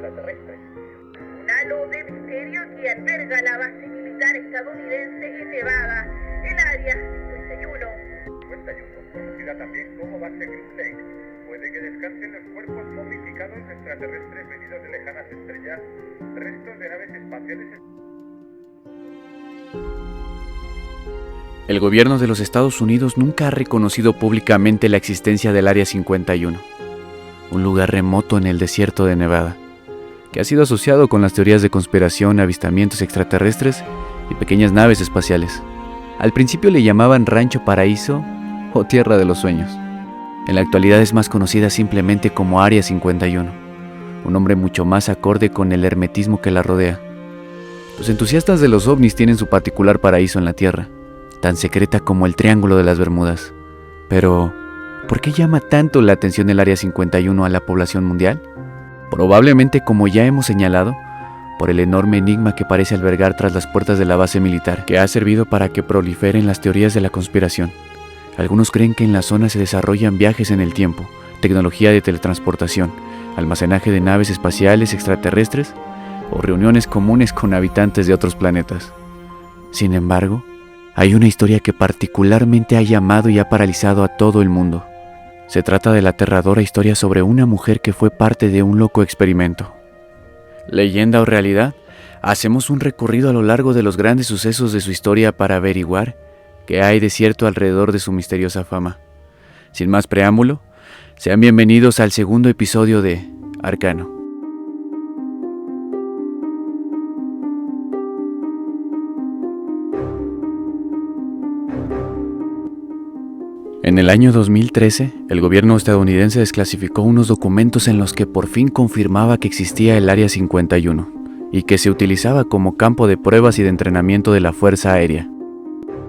extraterrestres. Un halo de misterio que alberga la base militar estadounidense en Nevada, el Área 51. 51, conocida también como base Green Lake, puede que descansen los cuerpos momificados de extraterrestres venidos de lejanas estrellas, restos de naves espaciales. El gobierno de los Estados Unidos nunca ha reconocido públicamente la existencia del Área 51, un lugar remoto en el desierto de Nevada, que ha sido asociado con las teorías de conspiración, avistamientos extraterrestres y pequeñas naves espaciales. Al principio le llamaban Rancho Paraíso o Tierra de los Sueños. En la actualidad es más conocida simplemente como Área 51, un nombre mucho más acorde con el hermetismo que la rodea. Los entusiastas de los ovnis tienen su particular paraíso en la Tierra, tan secreta como el Triángulo de las Bermudas. Pero, ¿por qué llama tanto la atención el Área 51 a la población mundial? Probablemente, como ya hemos señalado, por el enorme enigma que parece albergar tras las puertas de la base militar, que ha servido para que proliferen las teorías de la conspiración. Algunos creen que en la zona se desarrollan viajes en el tiempo, tecnología de teletransportación, almacenaje de naves espaciales extraterrestres o reuniones comunes con habitantes de otros planetas. Sin embargo, hay una historia que particularmente ha llamado y ha paralizado a todo el mundo. Se trata de la aterradora historia sobre una mujer que fue parte de un loco experimento. ¿Leyenda o realidad? Hacemos un recorrido a lo largo de los grandes sucesos de su historia para averiguar qué hay de cierto alrededor de su misteriosa fama. Sin más preámbulo, sean bienvenidos al segundo episodio de Arcano. En el año 2013, el gobierno estadounidense desclasificó unos documentos en los que por fin confirmaba que existía el Área 51 y que se utilizaba como campo de pruebas y de entrenamiento de la Fuerza Aérea.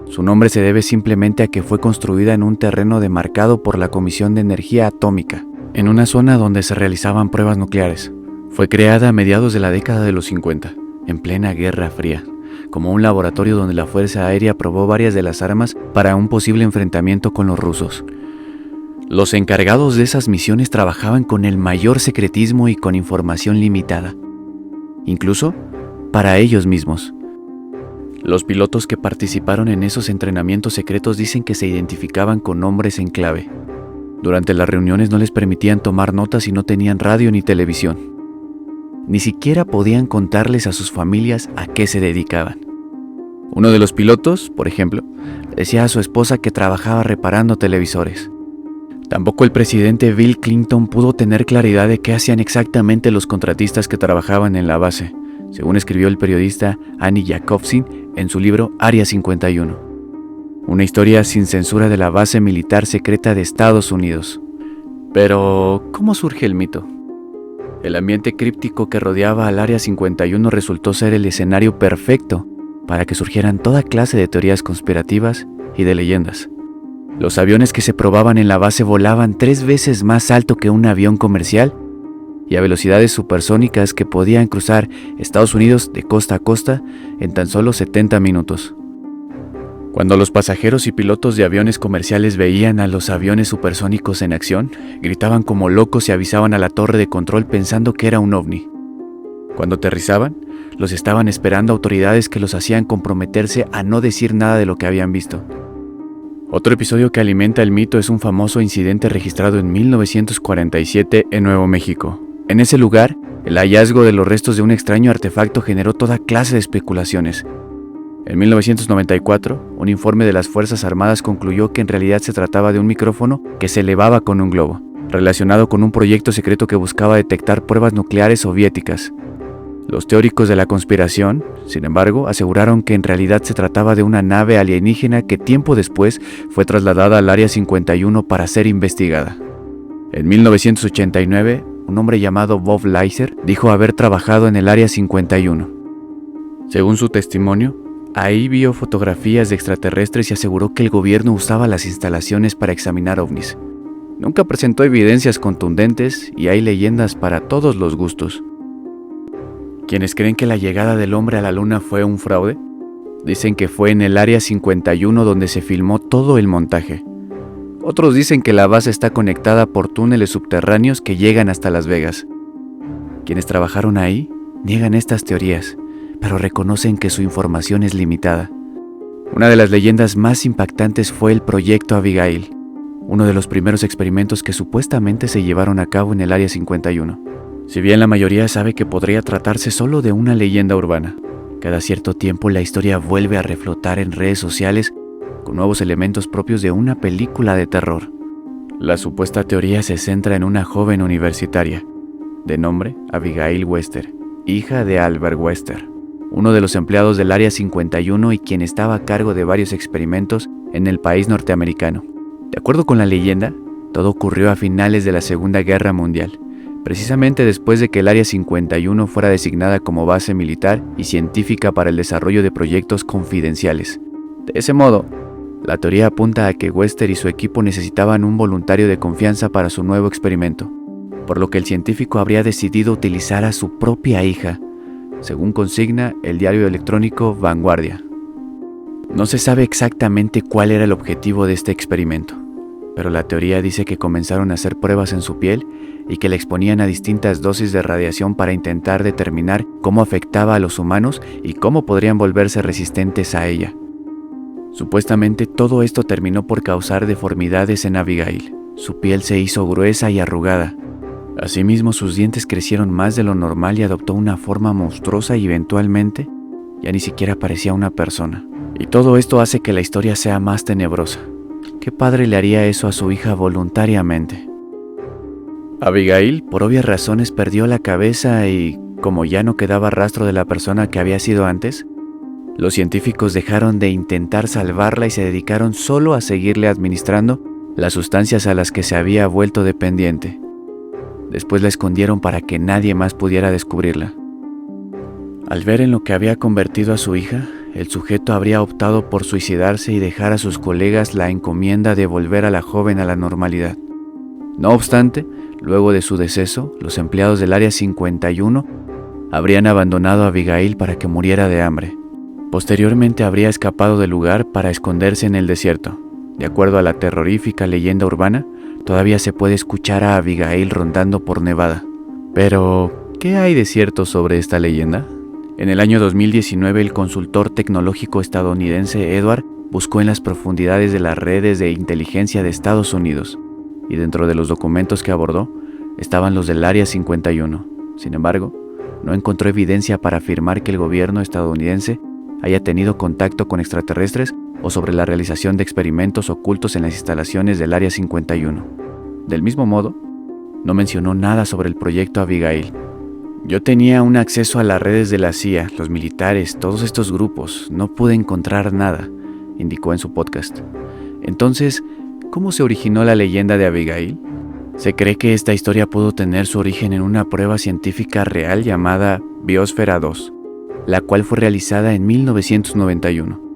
Su nombre se debe simplemente a que fue construida en un terreno demarcado por la Comisión de Energía Atómica, en una zona donde se realizaban pruebas nucleares. Fue creada a mediados de la década de los 50, en plena Guerra Fría, como un laboratorio donde la Fuerza Aérea probó varias de las armas para un posible enfrentamiento con los rusos. Los encargados de esas misiones trabajaban con el mayor secretismo y con información limitada, incluso para ellos mismos. Los pilotos que participaron en esos entrenamientos secretos dicen que se identificaban con nombres en clave. Durante las reuniones no les permitían tomar notas y no tenían radio ni televisión. Ni siquiera podían contarles a sus familias a qué se dedicaban. Uno de los pilotos, por ejemplo, decía a su esposa que trabajaba reparando televisores. Tampoco el presidente Bill Clinton pudo tener claridad de qué hacían exactamente los contratistas que trabajaban en la base, según escribió el periodista Annie Jacobson en su libro Área 51, una historia sin censura de la base militar secreta de Estados Unidos. Pero, ¿cómo surge el mito? El ambiente críptico que rodeaba al Área 51 resultó ser el escenario perfecto para que surgieran toda clase de teorías conspirativas y de leyendas. Los aviones que se probaban en la base volaban 3 veces más alto que un avión comercial y a velocidades supersónicas que podían cruzar Estados Unidos de costa a costa en tan solo 70 minutos. Cuando los pasajeros y pilotos de aviones comerciales veían a los aviones supersónicos en acción, gritaban como locos y avisaban a la torre de control pensando que era un ovni. Cuando aterrizaban, los estaban esperando autoridades que los hacían comprometerse a no decir nada de lo que habían visto. Otro episodio que alimenta el mito es un famoso incidente registrado en 1947 en Nuevo México. En ese lugar, el hallazgo de los restos de un extraño artefacto generó toda clase de especulaciones. En 1994, un informe de las Fuerzas Armadas concluyó que en realidad se trataba de un micrófono que se elevaba con un globo, relacionado con un proyecto secreto que buscaba detectar pruebas nucleares soviéticas. Los teóricos de la conspiración, sin embargo, aseguraron que en realidad se trataba de una nave alienígena que tiempo después fue trasladada al Área 51 para ser investigada. En 1989, un hombre llamado Bob Leiser dijo haber trabajado en el Área 51. Según su testimonio, ahí vio fotografías de extraterrestres y aseguró que el gobierno usaba las instalaciones para examinar ovnis. Nunca presentó evidencias contundentes y hay leyendas para todos los gustos. Quienes creen que la llegada del hombre a la luna fue un fraude, dicen que fue en el Área 51 donde se filmó todo el montaje. Otros dicen que la base está conectada por túneles subterráneos que llegan hasta Las Vegas. Quienes trabajaron ahí niegan estas teorías, pero reconocen que su información es limitada. Una de las leyendas más impactantes fue el Proyecto Abigail, uno de los primeros experimentos que supuestamente se llevaron a cabo en el Área 51. Si bien la mayoría sabe que podría tratarse solo de una leyenda urbana, cada cierto tiempo la historia vuelve a reflotar en redes sociales con nuevos elementos propios de una película de terror. La supuesta teoría se centra en una joven universitaria, de nombre Abigail Wester, hija de Albert Wester, uno de los empleados del Área 51 y quien estaba a cargo de varios experimentos en el país norteamericano. De acuerdo con la leyenda, todo ocurrió a finales de la Segunda Guerra Mundial, precisamente después de que el Área 51 fuera designada como base militar y científica para el desarrollo de proyectos confidenciales. De ese modo, la teoría apunta a que Wester y su equipo necesitaban un voluntario de confianza para su nuevo experimento, por lo que el científico habría decidido utilizar a su propia hija, según consigna el diario electrónico Vanguardia. No se sabe exactamente cuál era el objetivo de este experimento, pero la teoría dice que comenzaron a hacer pruebas en su piel y que la exponían a distintas dosis de radiación para intentar determinar cómo afectaba a los humanos y cómo podrían volverse resistentes a ella. Supuestamente todo esto terminó por causar deformidades en Abigail. Su piel se hizo gruesa y arrugada. Asimismo, sus dientes crecieron más de lo normal y adoptó una forma monstruosa y eventualmente ya ni siquiera parecía una persona. Y todo esto hace que la historia sea más tenebrosa. ¿Qué padre le haría eso a su hija voluntariamente? Abigail, por obvias razones, perdió la cabeza y, como ya no quedaba rastro de la persona que había sido antes, los científicos dejaron de intentar salvarla y se dedicaron solo a seguirle administrando las sustancias a las que se había vuelto dependiente. Después la escondieron para que nadie más pudiera descubrirla. Al ver en lo que había convertido a su hija, el sujeto habría optado por suicidarse y dejar a sus colegas la encomienda de volver a la joven a la normalidad. No obstante, luego de su deceso, los empleados del Área 51 habrían abandonado a Abigail para que muriera de hambre. Posteriormente habría escapado del lugar para esconderse en el desierto. De acuerdo a la terrorífica leyenda urbana, todavía se puede escuchar a Abigail rondando por Nevada. Pero, ¿qué hay de cierto sobre esta leyenda? En el año 2019, el consultor tecnológico estadounidense Edward buscó en las profundidades de las redes de inteligencia de Estados Unidos, y dentro de los documentos que abordó estaban los del Área 51. Sin embargo, no encontró evidencia para afirmar que el gobierno estadounidense haya tenido contacto con extraterrestres o sobre la realización de experimentos ocultos en las instalaciones del Área 51. Del mismo modo, no mencionó nada sobre el proyecto Abigail. Yo tenía un acceso a las redes de la CIA, los militares, todos estos grupos. No pude encontrar nada, indicó en su podcast. Entonces, ¿cómo se originó la leyenda de Abigail? Se cree que esta historia pudo tener su origen en una prueba científica real llamada Biosfera 2, la cual fue realizada en 1991.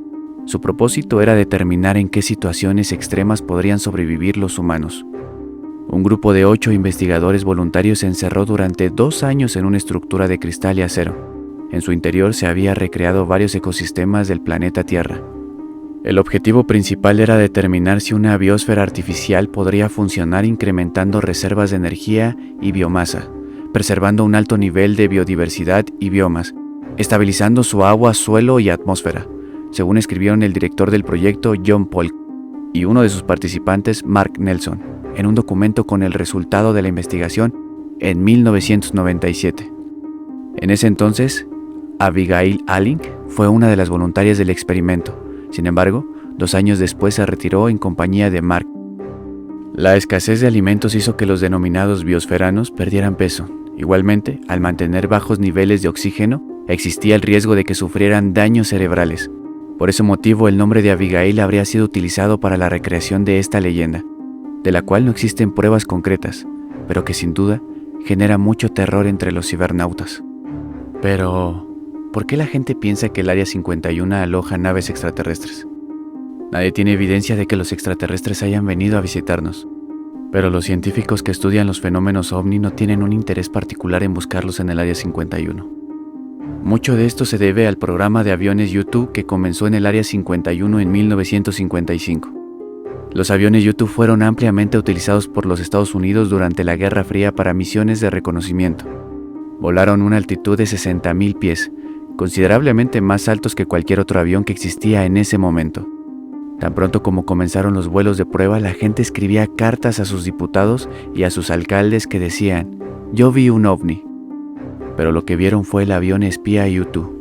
Su propósito era determinar en qué situaciones extremas podrían sobrevivir los humanos. Un grupo de 8 investigadores voluntarios se encerró durante 2 años en una estructura de cristal y acero. En su interior se había recreado varios ecosistemas del planeta Tierra. El objetivo principal era determinar si una biosfera artificial podría funcionar incrementando reservas de energía y biomasa, preservando un alto nivel de biodiversidad y biomas, estabilizando su agua, suelo y atmósfera, según escribieron el director del proyecto John Polk y uno de sus participantes, Mark Nelson, en un documento con el resultado de la investigación en 1997. En ese entonces, Abigail Alling fue una de las voluntarias del experimento. Sin embargo, 2 años después se retiró en compañía de Mark. La escasez de alimentos hizo que los denominados biosferanos perdieran peso. Igualmente, al mantener bajos niveles de oxígeno, existía el riesgo de que sufrieran daños cerebrales. Por ese motivo, el nombre de Abigail habría sido utilizado para la recreación de esta leyenda, de la cual no existen pruebas concretas, pero que sin duda genera mucho terror entre los cibernautas. Pero, ¿por qué la gente piensa que el Área 51 aloja naves extraterrestres? Nadie tiene evidencia de que los extraterrestres hayan venido a visitarnos, pero los científicos que estudian los fenómenos ovni no tienen un interés particular en buscarlos en el Área 51. Mucho de esto se debe al programa de aviones U-2 que comenzó en el Área 51 en 1955. Los aviones U-2 fueron ampliamente utilizados por los Estados Unidos durante la Guerra Fría para misiones de reconocimiento. Volaron a una altitud de 60.000 pies, considerablemente más altos que cualquier otro avión que existía en ese momento. Tan pronto como comenzaron los vuelos de prueba, la gente escribía cartas a sus diputados y a sus alcaldes que decían: "Yo vi un ovni". Pero lo que vieron fue el avión espía U-2.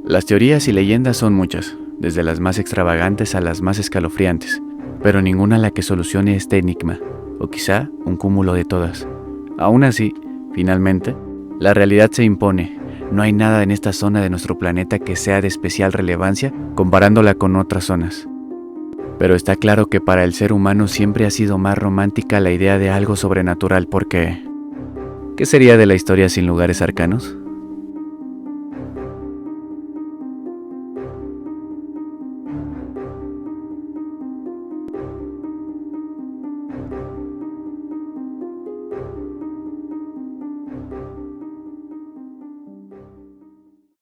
Las teorías y leyendas son muchas, desde las más extravagantes a las más escalofriantes, pero ninguna la que solucione este enigma, o quizá un cúmulo de todas. Aún así, finalmente, la realidad se impone. No hay nada en esta zona de nuestro planeta que sea de especial relevancia comparándola con otras zonas. Pero está claro que para el ser humano siempre ha sido más romántica la idea de algo sobrenatural porque... ¿qué sería de la historia sin lugares arcanos?